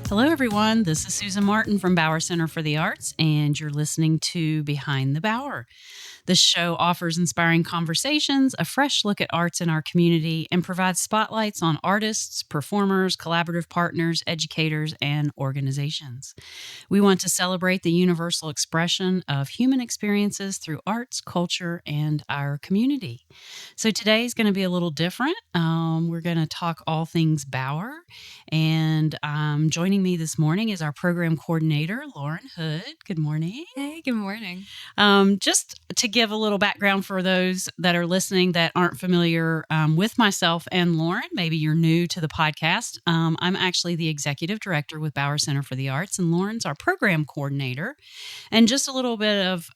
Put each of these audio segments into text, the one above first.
Hello, everyone. This is Susan Martin from Bauer Center for the Arts, and you're listening to Behind the Bauer. This show offers inspiring conversations, a fresh look at arts in our community, and provides spotlights on artists, performers, collaborative partners, educators, and organizations. We want to celebrate the universal expression of human experiences through arts, culture, and our community. So today is going to be a little different. We're going to talk all things Bauer, and joining me this morning is our program coordinator, Lauren Hood. Good morning. Hey, good morning. Just to give a little background for those that are listening that aren't familiar with myself and Lauren, maybe you're new to the podcast. I'm actually the executive director with Bauer Center for the Arts, and Lauren's our program coordinator. And just a little bit of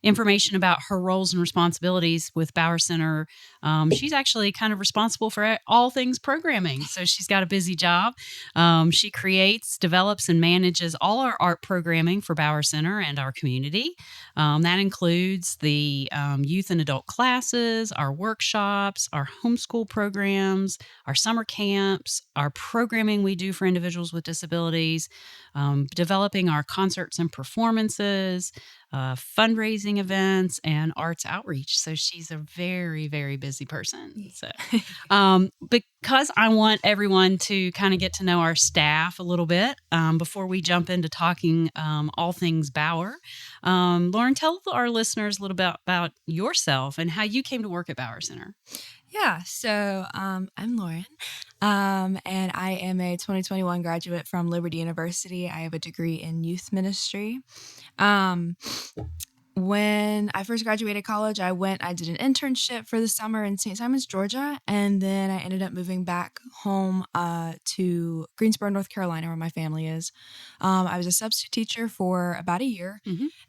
information about her roles and responsibilities with Bauer Center. She's actually kind of responsible for all things programming. So she's got a busy job. She creates, develops, and manages all our art programming for Bauer Center and our community. That includes the youth and adult classes, our workshops, our homeschool programs, our summer camps, our programming we do for individuals with disabilities, developing our concerts and performances, fundraising events, and arts outreach. So she's a very, very busy person. So, because I want everyone to kind of get to know our staff a little bit before we jump into talking all things Bauer, Lauren, tell our listeners a little bit about yourself and how you came to work at Bauer Center. Yeah, so I'm Lauren, and I am a 2021 graduate from Liberty University. I have a degree in youth ministry. When I first graduated college, I did an internship for the summer in St. Simons, Georgia, and then I ended up moving back home to Greensboro, North Carolina, where my family is. I was a substitute teacher for about a year,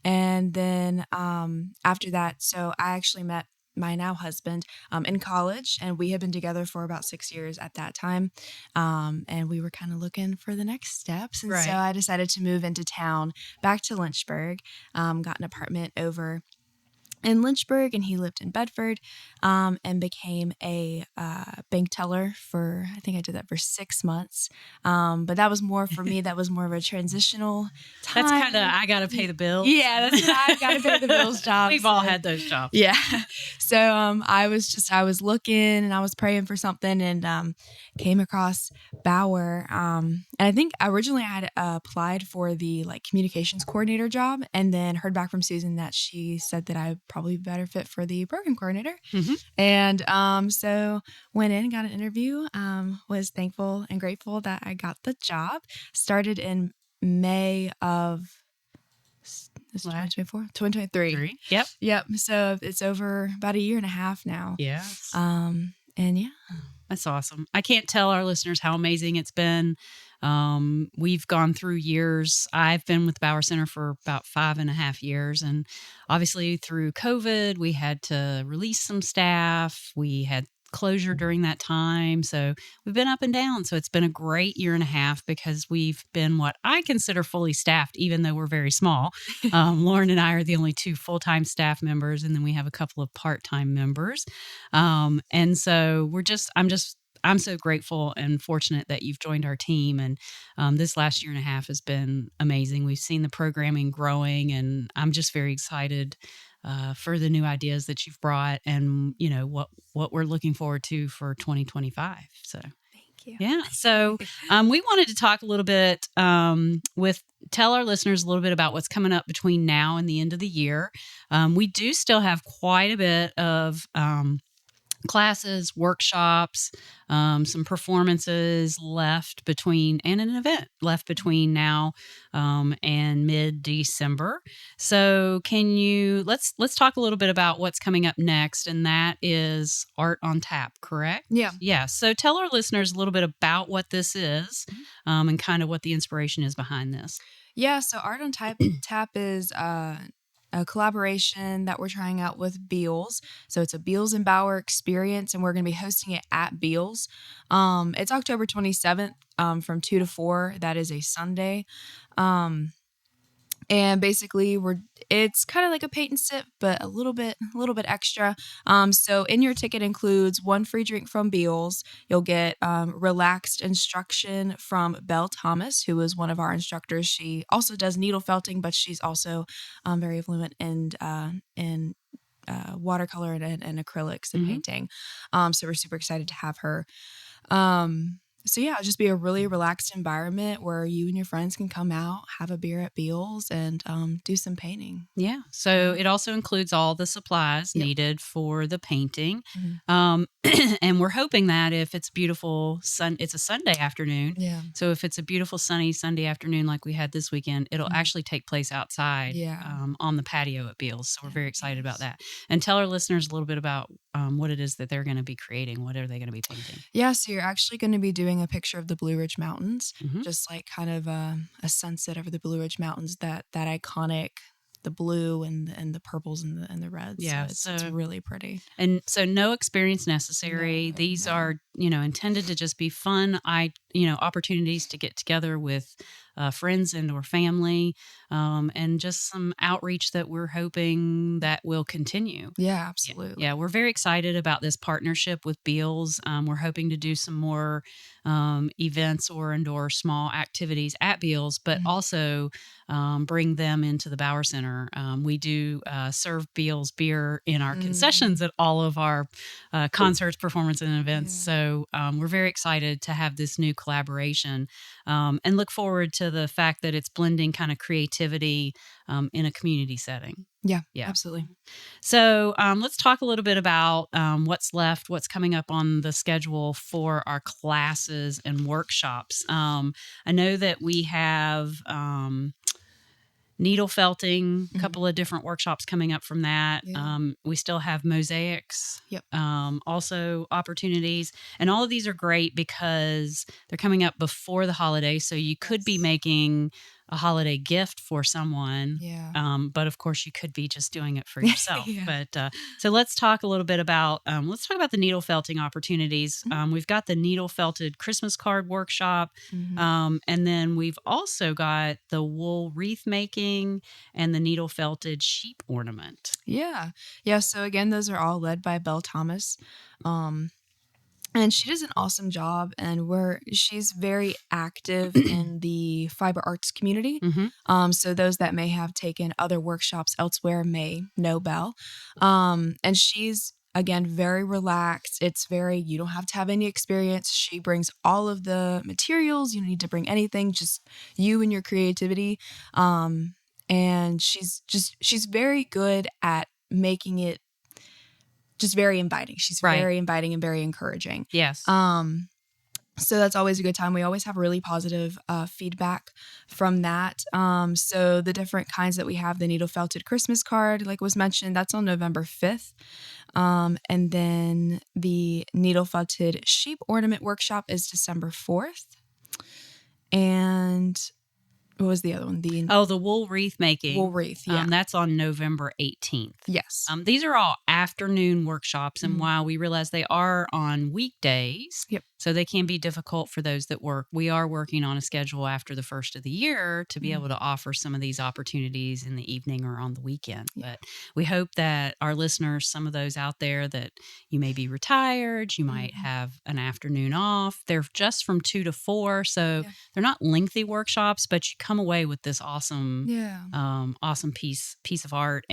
and then after that, so I actually met my now husband in college, and we had been together for about 6 years at that time, and we were kind of looking for the next steps, and so I decided to move into town back to Lynchburg, got an apartment over in Lynchburg, and he lived in Bedford, and became a bank teller for, I think I did that for 6 months. But that was more for me, that was more of a transitional time. That's kind of, I got to pay the bills. Yeah, that's I got to pay the bills job. We've all had those jobs. Yeah. So I was looking and I was praying for something, and came across Bauer. And I think originally I had applied for the communications coordinator job, and then heard back from Susan that she said that I probably better fit for the program coordinator. And so went in, got an interview, was thankful and grateful that I got the job. Started in May of 2023. Yep. So it's over about a year and a half now. Yes. And yeah. That's awesome. I can't tell our listeners how amazing it's been. We've gone through years. I've been with Bauer Center for about 5.5 years. And obviously through COVID, we had to release some staff. We had closure during that time. So we've been up and down. So it's been a great year and a half because we've been what I consider fully staffed, even though we're very small. Lauren and I are the only 2 full-time staff members, and then we have a couple of part-time members. And so I'm so grateful and fortunate that you've joined our team. And this last year and a half has been amazing. We've seen the programming growing, and I'm just very excited for the new ideas that you've brought, and what we're looking forward to for 2025. So thank you. Yeah. So we wanted to talk a little bit tell our listeners a little bit about what's coming up between now and the end of the year. We do still have quite a bit of classes, workshops, some performances left between, and an event left between now and mid-December. So let's talk a little bit about what's coming up next, and that is Art on Tap, correct? Yeah. Yeah. So tell our listeners a little bit about what this is and kind of what the inspiration is behind this. Yeah. So Art on Tap is a collaboration that we're trying out with Beals. So it's a Beals and Bauer experience, and we're going to be hosting it at Beals. It's October 27th from 2 to 4. That is a Sunday. And basically it's kind of like a paint and sip, but a little bit extra. So in your ticket includes 1 free drink from Beals. You'll get relaxed instruction from Belle Thomas, who is one of our instructors. She also does needle felting, but she's also very fluent in watercolor and acrylics and painting. So we're super excited to have her. So yeah, it'll just be a really relaxed environment where you and your friends can come out, have a beer at Beals, and do some painting. Yeah. So it also includes all the supplies needed for the painting. And we're hoping that if it's beautiful it's a Sunday afternoon. Yeah. So if it's a beautiful sunny Sunday afternoon like we had this weekend, it'll actually take place outside on the patio at Beals. So we're very excited about that. And tell our listeners a little bit about what it is that they're going to be creating. What are they going to be painting? Yeah, so you're actually going to be doing a picture of the Blue Ridge Mountains, just like kind of a sunset over the Blue Ridge Mountains, that iconic, the blue and the purples and the reds. Yeah, so it's really pretty. And so no experience necessary. These are, intended to just be fun, opportunities to get together with friends and or family, and just some outreach that we're hoping that will continue. Yeah, absolutely. Yeah, we're very excited about this partnership with Beals. We're hoping to do some more events or small activities at Beals, but also bring them into the Bauer Center. We do serve Beals beer in our concessions at all of our concerts, performances, and events. So we're very excited to have this new collaboration and look forward to the fact that it's blending kind of creativity in a community setting. Yeah, absolutely. So let's talk a little bit about what's left, what's coming up on the schedule for our classes and workshops. I know that we have needle felting, a couple of different workshops coming up from that. We still have mosaics, also opportunities. And all of these are great because they're coming up before the holiday. So you could be making a holiday gift for someone. But of course you could be just doing it for yourself. But so let's talk a little bit about, the needle felting opportunities. We've got the needle felted Christmas card workshop. And then we've also got the wool wreath making and the needle felted sheep ornament. Yeah. So again, those are all led by Belle Thomas. And she does an awesome job, and she's very active in the fiber arts community. So those that may have taken other workshops elsewhere may know Belle. And she's, again, very relaxed. You don't have to have any experience. She brings all of the materials. You don't need to bring anything, just you and your creativity. And she's very good at making it just very inviting. She's very inviting and very encouraging. Yes. So that's always a good time. We always have really positive feedback from that. So the different kinds that we have, the needle felted Christmas card, like was mentioned, that's on November 5th. And then the needle felted sheep ornament workshop is December 4th. And what was the other one? The wool wreath making. Wool wreath, yeah. That's on November 18th. Yes. These are all afternoon workshops, and while we realize they are on weekdays, so they can be difficult for those that work, we are working on a schedule after the first of the year to be able to offer some of these opportunities in the evening or on the weekend. But we hope that our listeners, some of those out there that you may be retired, you might have an afternoon off. They're just from 2 to 4, so they're not lengthy workshops, but you come away with this awesome piece of art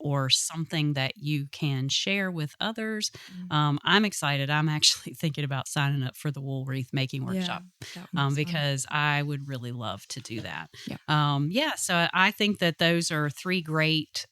or something that you can share with others. I'm excited. I'm actually thinking about signing up for the wool wreath making workshop because I would really love to do that. So I think that those are 3 great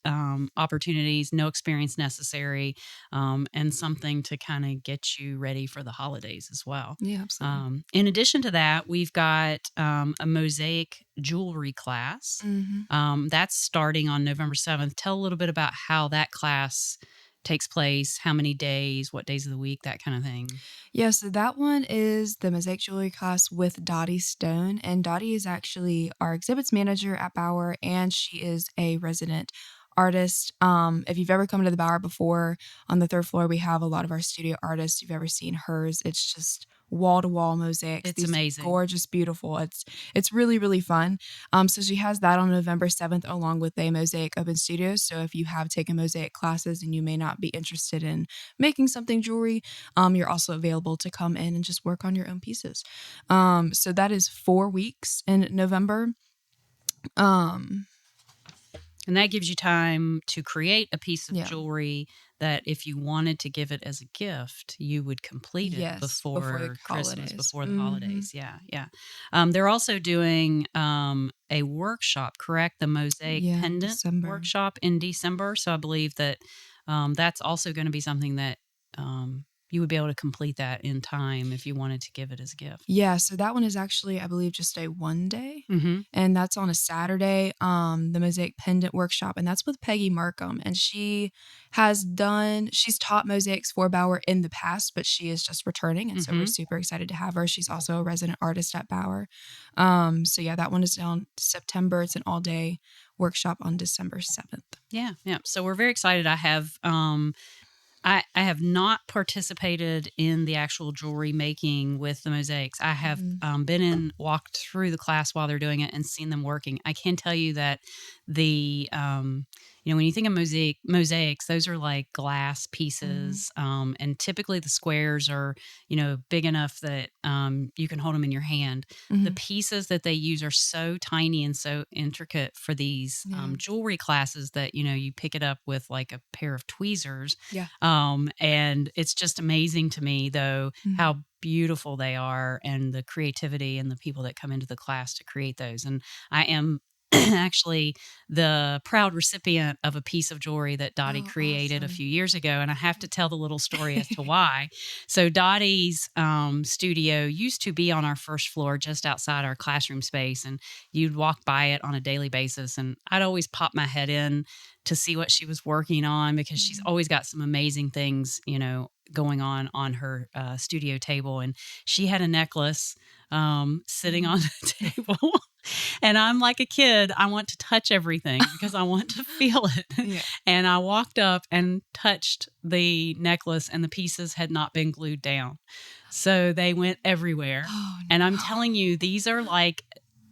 opportunities, no experience necessary, and something to kind of get you ready for the holidays as well. Yeah, absolutely. In addition to that, we've got a mosaic jewelry class. That's starting on November 7th. Tell a little bit about how that class takes place, how many days, what days of the week, that kind of thing. Yeah, so that one is the mosaic jewelry class with Dottie Stone. And Dottie is actually our exhibits manager at Bauer, and she is a resident artist. If you've ever come to the Bower before, on the 3rd floor, we have a lot of our studio artists. If you've ever seen hers, it's just wall-to-wall mosaics. It's These amazing. Gorgeous, beautiful. It's really, really fun. So she has that on November 7th along with a mosaic open studio. So if you have taken mosaic classes and you may not be interested in making something jewelry, you're also available to come in and just work on your own pieces. So that is 4 weeks in November. And that gives you time to create a piece of Yeah. jewelry that if you wanted to give it as a gift, you would complete it Yes, before the Christmas, holidays. before the holidays. Yeah, yeah. They're also doing a workshop, correct? The mosaic Yeah, pendant December. workshop in December. So I believe that that's also going to be something that you would be able to complete that in time if you wanted to give it as a gift. Yeah, so that one is actually, I believe, just a one day, Mm-hmm. and that's on a Saturday, the Mosaic Pendant Workshop, and that's with Peggy Markham, and she's taught mosaics for Bauer in the past, but she is just returning, and so we're super excited to have her. She's also a resident artist at Bauer. So yeah, that one is on September. It's an all-day workshop on December 7th. Yeah, yeah. So we're very excited. I have not participated in the actual jewelry making with the mosaics. I have walked through the class while they're doing it and seen them working. I can tell you that when you think of mosaics, those are like glass pieces, and typically the squares are, big enough that you can hold them in your hand. The pieces that they use are so tiny and so intricate for these jewelry classes that, you pick it up with like a pair of tweezers. Yeah. And it's just amazing to me, though, how beautiful they are and the creativity and the people that come into the class to create those. And I am actually the proud recipient of a piece of jewelry that Dottie created a few years ago. And I have to tell the little story as to why. So Dottie's studio used to be on our first floor just outside our classroom space. And you'd walk by it on a daily basis. And I'd always pop my head in to see what she was working on because she's always got some amazing things, going on her studio table. And she had a necklace sitting on the table. And I'm like a kid. I want to touch everything because I want to feel it. Yeah. And I walked up and touched the necklace and the pieces had not been glued down. So they went everywhere. Oh, and I'm telling you, these are like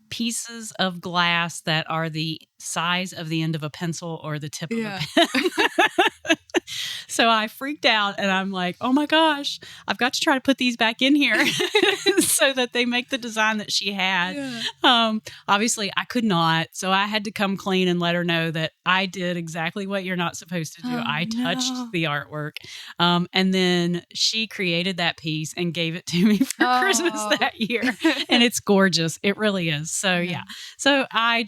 pieces of glass that are the size of the end of a pencil or the tip of a pen. So I freaked out and I'm like, oh my gosh, I've got to try to put these back in here so that they make the design that she had. Yeah. Obviously, I could not. So I had to come clean and let her know that I did exactly what you're not supposed to do. I touched the artwork. And then she created that piece and gave it to me for Christmas that year. And it's gorgeous. It really is. So yeah. So I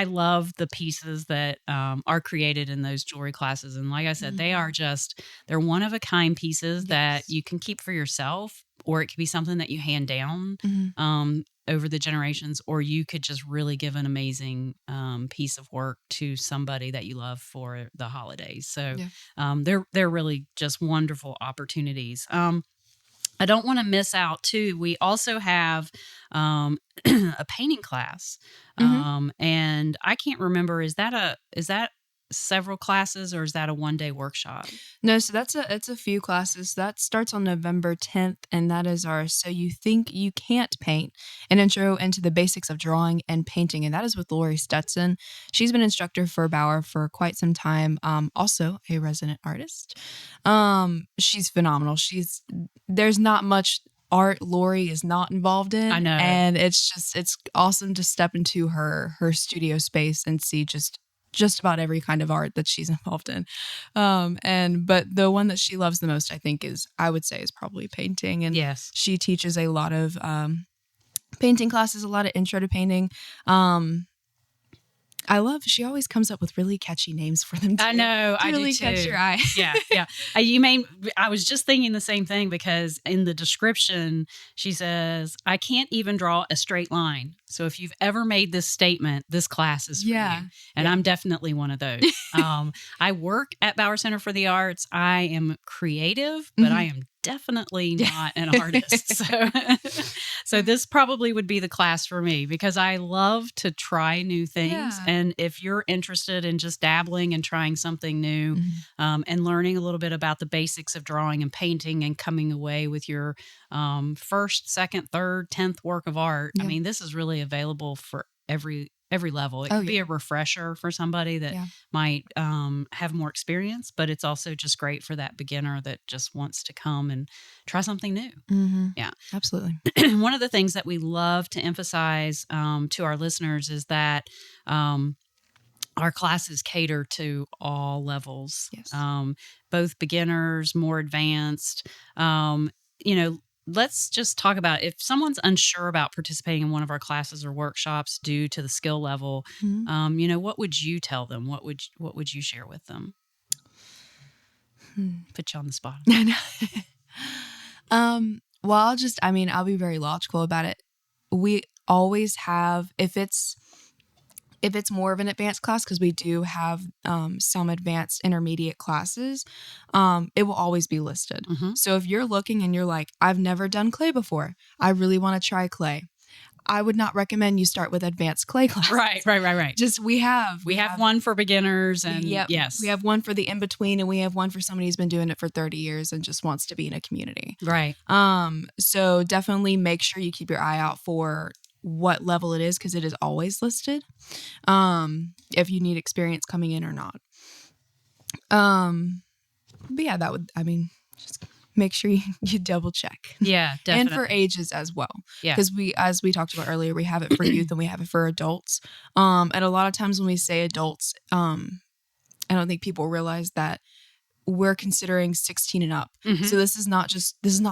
love the pieces that are created in those jewelry classes. And like I said, they're one of a kind pieces that you can keep for yourself, or it could be something that you hand down over the generations, or you could just really give an amazing piece of work to somebody that you love for the holidays. So they're really just wonderful opportunities. I don't want to miss out too. We also have a painting class, and I can't remember. Is that several classes or is that a one-day workshop? No, so it's a few classes. That starts on November 10th, and that is our So You Think You Can't Paint, an intro into the basics of drawing and painting, and that is with Lori Stetson. She's been instructor for Bauer for quite some time, also a resident artist. She's phenomenal. There's not much art Lori is not involved in. I know. And it's awesome to step into her studio space and see just about every kind of art that she's involved in. But the one that she loves the most, I think, is probably painting. And she teaches a lot of painting classes, a lot of intro to painting. She always comes up with really catchy names for them too. I know, I really do too. Catch your eye. Yeah. I was just thinking the same thing because in the description, she says, I can't even draw a straight line. So if you've ever made this statement, this class is for Yeah. you. And I'm definitely one of those. I work at Bauer Center for the Arts. I am creative, but I am definitely not an artist. So this probably would be the class for me because I love to try new things. Yeah. And if you're interested in just dabbling and trying something new and learning a little bit about the basics of drawing and painting and coming away with your first, second, third, 10th work of art, I mean, this is really available for every level. It can be a refresher for somebody that might have more experience, but it's also just great for that beginner that just wants to come and try something new. Yeah, absolutely. One of the things that we love to emphasize to our listeners is that our classes cater to all levels, both beginners, more advanced. Let's just talk about if someone's unsure about participating in one of our classes or workshops due to the skill level. What would you tell them? What would you share with them? Put you on the spot. Well, I'll be very logical about it. We always have, if it's more of an advanced class, because we do have some advanced intermediate classes, it will always be listed. So if you're looking and you're like, I've never done clay before, I really want to try clay, I would not recommend you start with advanced clay classes. Right. Just we have one for beginners, and yes, we have one for the in between, and we have one for somebody who's been doing it for 30 years and just wants to be in a community. Right. So definitely make sure you keep your eye out for what level it is, because it is always listed. If you need experience coming in or not. But yeah, just make sure you double check. Yeah, definitely. And for ages as well. Yeah. Because as we talked about earlier, we have it for youth and we have it for adults. And a lot of times when we say adults, I don't think people realize that we're considering 16 and up. So this is not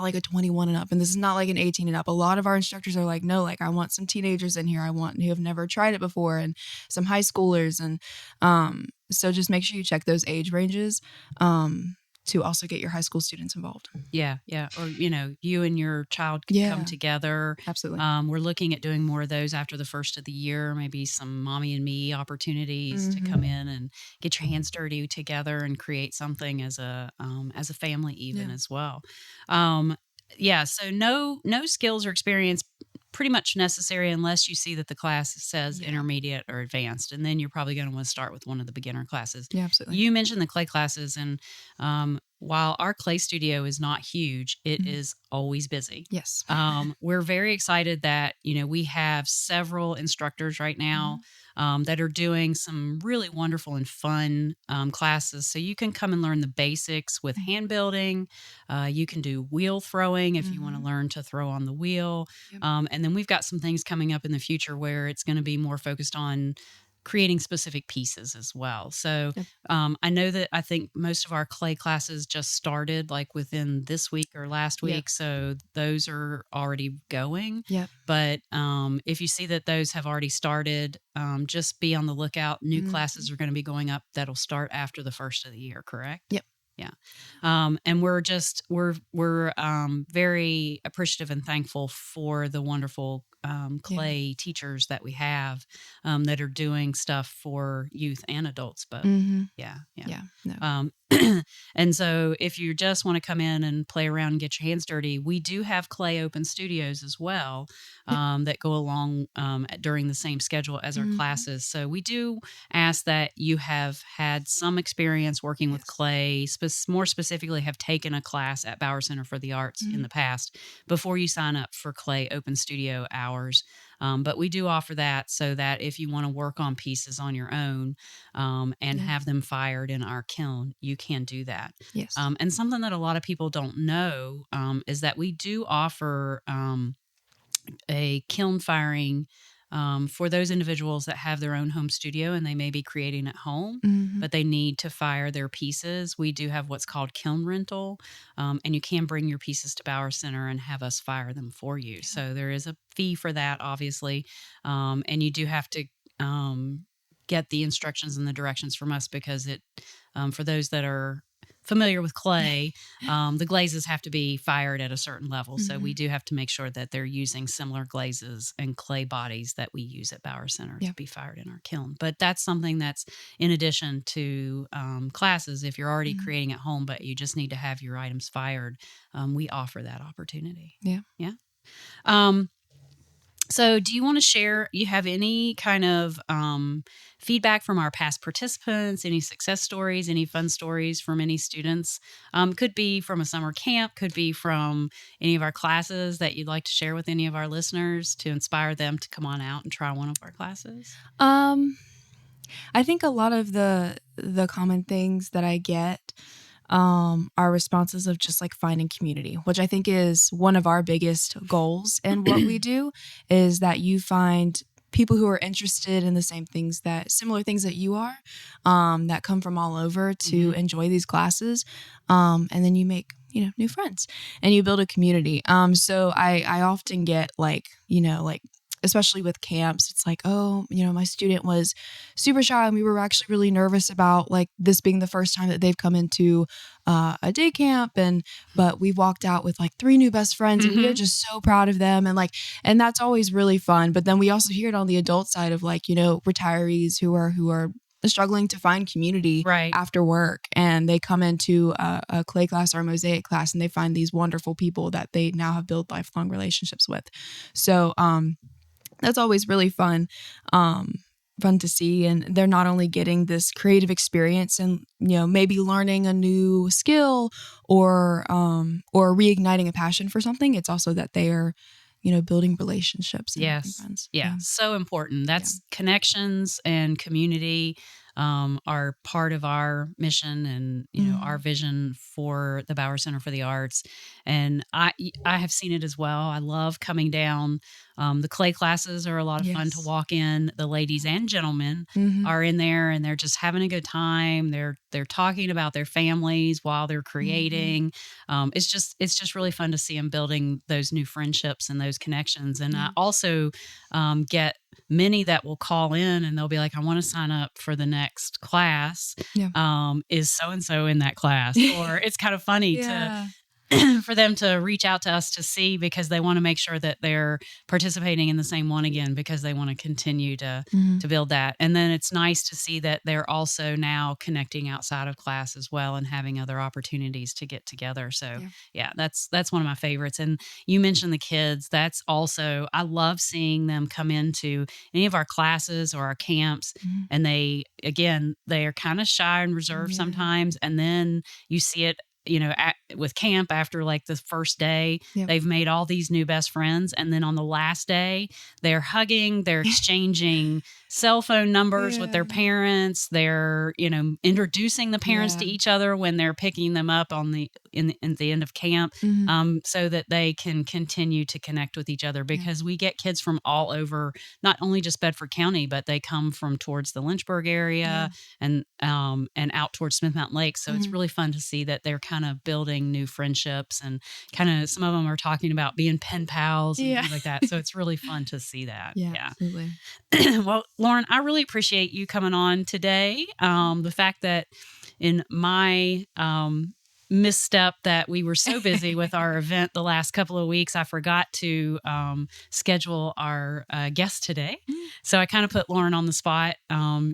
like a 21 and up, and this is not like an 18 and up. A lot of our instructors are like, no, like I want some teenagers in here. I want who have never tried it before, and some high schoolers. And so just make sure you check those age ranges to also get your high school students involved. Yeah. Or, you and your child can come together. Absolutely. We're looking at doing more of those after the first of the year, maybe some mommy and me opportunities to come in and get your hands dirty together and create something as a family even as well. So no skills or experience pretty much necessary unless you see that the class says intermediate or advanced, and then you're probably going to want to start with one of the beginner classes. Yeah, absolutely. You mentioned the clay classes, and while our clay studio is not huge, it is always busy. Yes. We're very excited that we have several instructors right now that are doing some really wonderful and fun classes. So you can come and learn the basics with hand building. You can do wheel throwing if you want to learn to throw on the wheel. And then we've got some things coming up in the future where it's going to be more focused on creating specific pieces as well. So I know that I think most of our clay classes just started like within this week or last week. So those are already going. But if you see that those have already started, just be on the lookout. New classes are going to be going up that'll start after the first of the year, correct? Yep. Yeah. And we're very appreciative and thankful for the wonderful clay teachers that we have that are doing stuff for youth and adults. But and so if you just want to come in and play around and get your hands dirty, we do have clay open studios as well that go along during the same schedule as our classes. So we do ask that you have had some experience working with clay, more specifically have taken a class at Bauer Center for the Arts in the past before you sign up for clay open studio hours. But we do offer that so that if you want to work on pieces on your own and have them fired in our kiln, you can do that. Yes. And something that a lot of people don't know is that we do offer a kiln firing for those individuals that have their own home studio and they may be creating at home, but they need to fire their pieces. We do have what's called kiln rental, and you can bring your pieces to Bauer Center and have us fire them for you. So there is a fee for that, obviously, and you do have to get the instructions and the directions from us because it, for those that are familiar with clay, the glazes have to be fired at a certain level. So we Mhm. do have to make sure that they're using similar glazes and clay bodies that we use at Bauer Center Yeah. to be fired in our kiln. But that's something that's in addition to classes. If you're already Mhm. creating at home, but you just need to have your items fired, we offer that opportunity. Yeah. Yeah. Um, so, do you want to share? You have any kind of feedback from our past participants? Any success stories? Any fun stories from any students? Could be from a summer camp. Could be from any of our classes that you'd like to share with any of our listeners to inspire them to come on out and try one of our classes. Um, I think a lot of the common things that I get are responses of just like finding community, which I think is one of our biggest goals in what we do, is that you find people who are interested in the same things, that similar things that you are, that come from all over to Mhm. enjoy these classes, and then you make new friends and you build a community. So I often get like like, especially with camps, it's like, oh, my student was super shy and we were actually really nervous about like this being the first time that they've come into a day camp, but we walked out with like 3 new best friends and we are Mhm. just so proud of them, and that's always really fun. But then we also hear it on the adult side of like, retirees who are struggling to find community Right. after work, and they come into a clay class or a mosaic class and they find these wonderful people that they now have built lifelong relationships with. So that's always really fun. Fun to see, and they're not only getting this creative experience and maybe learning a new skill or reigniting a passion for something. It's also that they are building relationships and making Yes. friends. Yeah. Yeah. So important. Yeah. That's connections and community are part of our mission and our Mhm. vision for the Bauer Center for the Arts. And I have seen it as well. I love coming down. The clay classes are a lot of fun to Yes. walk in. The ladies and gentlemen Mhm. are in there and they're just having a good time. They're talking about their families while they're Mhm. creating. It's just really fun to see them building those new friendships and those connections. And I Yeah. also get many that will call in and they'll be like, I want to sign up for the next class. Yeah. Is so and so in that class? Or it's kind of funny to Yeah. for them to reach out to us to see because they want to make sure that they're participating in the same one again because they want to continue Mhm. to build that. And then it's nice to see that they're also now connecting outside of class as well and having other opportunities to get together. So Yeah. yeah, that's one of my favorites. And you mentioned the kids. That's also I love seeing them come into any of our classes or our camps Mhm. and they are kind of shy and reserved Yeah. sometimes and then you see it with camp after like the first day, Yep. they've made all these new best friends. And then on the last day, they're hugging, they're exchanging cell phone numbers with their Yeah. parents. They're, introducing the parents Yeah. to each other when they're picking them up in the end of camp, Mhm. so that they can continue to connect with each other Yeah. because we get kids from all over, not only just Bedford County, but they come from towards the Lynchburg Yeah. area and out towards Smith Mountain Lake. So it's Mhm. really fun to see that they're kind of building new friendships and kind of some of them are talking about being pen pals and Yeah. things like that. So it's really fun to see that. Yeah, Yeah. absolutely. Well, Lauren, I really appreciate you coming on today. The fact that in my misstep that we were so busy with our event the last couple of weeks, I forgot to schedule our guest today. Mm. So I kind of put Lauren on the spot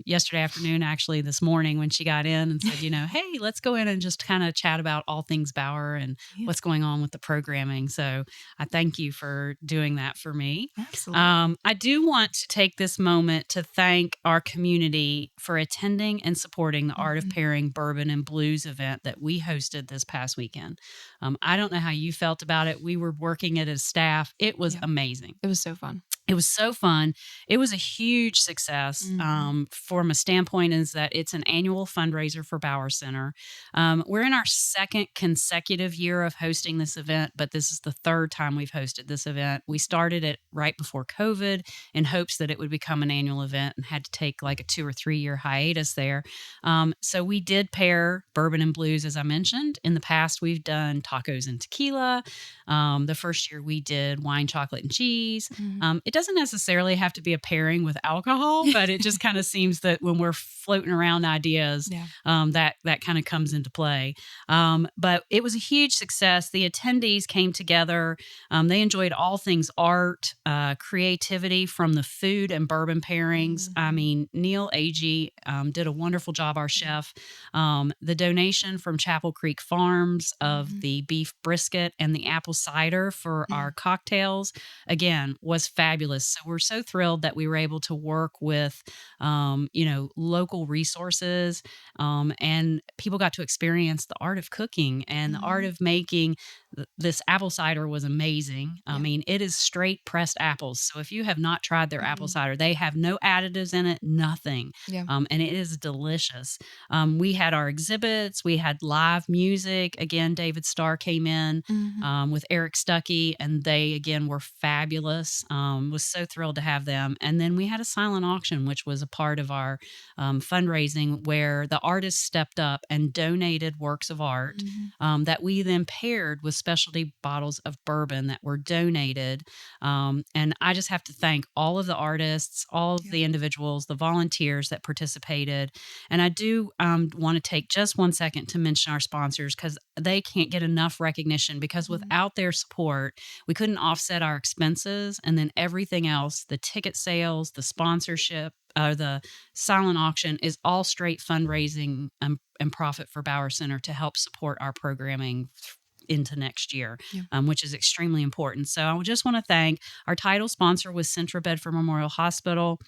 yesterday afternoon, actually this morning when she got in and said, hey, let's go in and just kind of chat about all things Bauer and Yeah. what's going on with the programming. So I thank you for doing that for me. Absolutely. I do want to take this moment to thank our community for attending and supporting the Art of Mhm. Pairing Bourbon and Blues event that we hosted this past weekend. I don't know how you felt about it. We were working it as staff. It was Yeah. amazing. It was so fun. It was so fun. It was a huge success Mhm. from a standpoint is that it's an annual fundraiser for Bauer Center. We're in our second consecutive year of hosting this event, but this is the third time we've hosted this event. We started it right before COVID in hopes that it would become an annual event and had to take like a 2 or 3 year hiatus there. So we did pair bourbon and blues, as I mentioned. In the past, we've done tacos and tequila. The first year we did wine, chocolate, and cheese. Mhm. It doesn't necessarily have to be a pairing with alcohol, but it just kind of seems that when we're floating around ideas, Yeah. that kind of comes into play. But it was a huge success. The attendees came together. They enjoyed all things art, creativity from the food and bourbon pairings. I mean, Neil Agee did a wonderful job, our chef. The donation from Chapel Creek Farms of the beef brisket and the apple cider for our cocktails, again, was fabulous. So we're so thrilled that we were able to work with, local resources, and people got to experience the art of cooking and the art of making. This apple cider was amazing. I mean, it is straight pressed apples. So if you have not tried their apple cider, they have no additives in it, nothing. Yeah. And it is delicious. We had our exhibits. We had live music. Again, David Starr came in with Eric Stuckey, and they, again, were fabulous. Was so thrilled to have them. And then we had a silent auction, which was a part of our fundraising, where the artists stepped up and donated works of art that we then paired with specialty bottles of bourbon that were donated. And I just have to thank all of the artists, all of the individuals, the volunteers that participated. And I do want to take just 1 second to mention our sponsors, because they can't get enough recognition, because without their support, we couldn't offset our expenses. And then everything else, the ticket sales, the sponsorship, the silent auction, is all straight fundraising and profit for Bauer Center to help support our programming into next year, which is extremely important. So I just want to thank our title sponsor was Centra Bedford Memorial Hospital.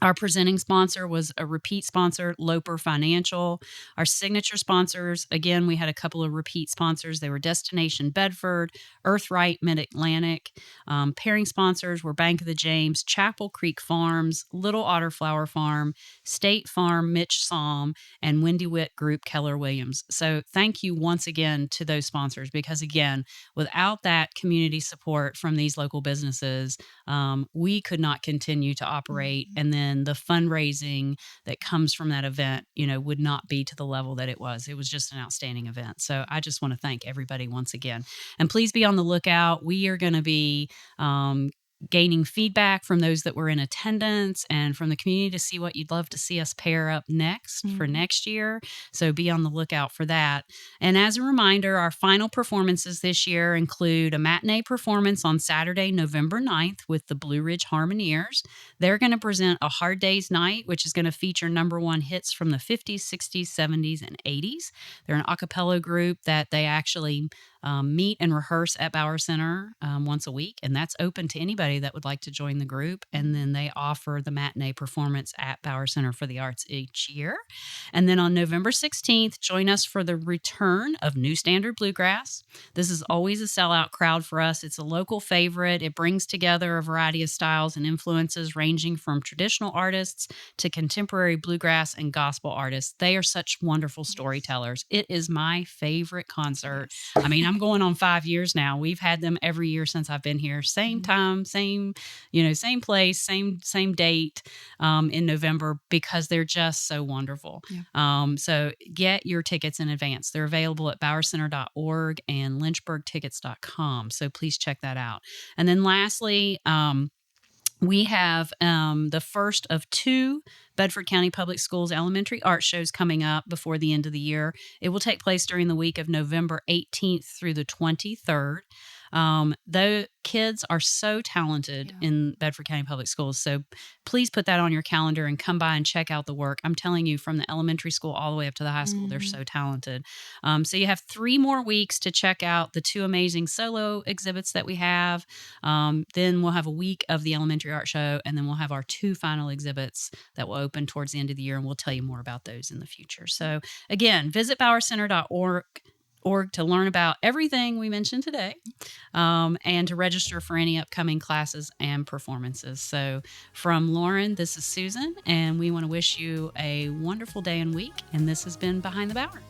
Our presenting sponsor was a repeat sponsor, Loper Financial. Our signature sponsors, again, we had a couple of repeat sponsors. They were Destination Bedford, Earthright Mid-Atlantic. Pairing sponsors were Bank of the James, Chapel Creek Farms, Little Otter Flower Farm, State Farm, Mitch Psalm, and Wendy Witt Group Keller Williams. So thank you once again to those sponsors, because, again, without that community support from these local businesses, we could not continue to operate. And then the fundraising that comes from that event, would not be to the level that it was. It was just an outstanding event. So I just want to thank everybody once again. And please be on the lookout. We are going to be gaining feedback from those that were in attendance and from the community to see what you'd love to see us pair up next for next year. So be on the lookout for that. And as a reminder, our final performances this year include a matinee performance on Saturday, November 9th with the Blue Ridge Harmoniers. They're going to present a Hard Day's Night, which is going to feature number one hits from the 50s, 60s, 70s, and 80s. They're an a cappella group that they actually meet and rehearse at Bauer Center once a week, and that's open to anybody that would like to join the group. And then they offer the matinee performance at Bauer Center for the Arts each year. And then on November 16th, join us for the return of New Standard Bluegrass. This is always a sellout crowd for us. It's a local favorite. It brings together a variety of styles and influences ranging from traditional artists to contemporary bluegrass and gospel artists. They are such wonderful storytellers. It is my favorite concert. I mean, I'm going on 5 years now. We've had them every year since I've been here. Same time, same place, same date in November, because they're just so wonderful. So get your tickets in advance. They're available at bowercenter.org and lynchburgtickets.com. So please check that out. And then lastly, we have the first of two Bedford County Public Schools elementary art shows coming up before the end of the year. It will take place during the week of November 18th through the 23rd. The kids are so talented in Bedford County Public Schools. So please put that on your calendar and come by and check out the work. I'm telling you, from the elementary school all the way up to the high school, they're so talented. So you have 3 more weeks to check out the 2 amazing solo exhibits that we have. Then we'll have a week of the elementary art show, and then we'll have our 2 final exhibits that will open towards the end of the year, and we'll tell you more about those in the future. So again, visit bowercenter.org to learn about everything we mentioned today, and to register for any upcoming classes and performances. So from Lauren, this is Susan, and we want to wish you a wonderful day and week. And this has been Behind the Bower.